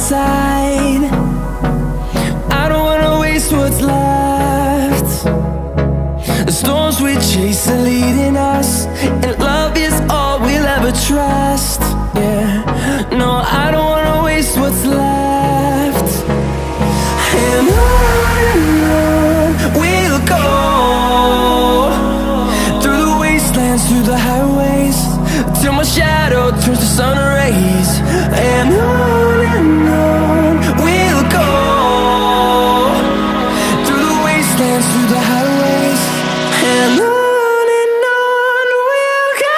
side. I don't wanna waste what's left. The storms we chase are leading us, and love is all we'll ever trust. Yeah, no, I don't wanna waste what's left. And on we'll go, through the wastelands, through the highways, till my shadow turns to sun rays. And on we'll go, through the wastelands, through the highways, and on we'll go.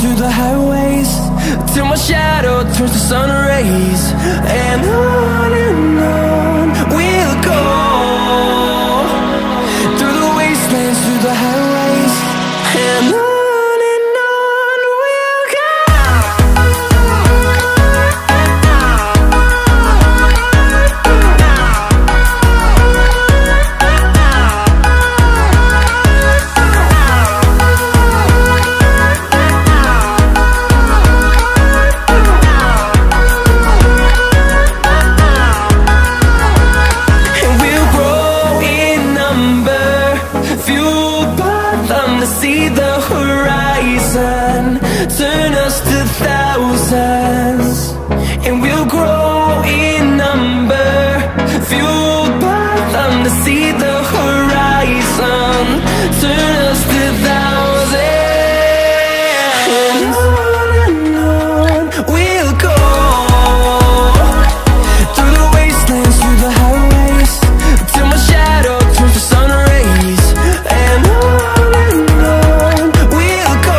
Through the highways, till my shadow turns to sun rays. And on we'll go, through the wastelands, through the highways, and on we'll go. See the horizon turn us to thousands, and we'll grow in number, fueled by them to see the horizon.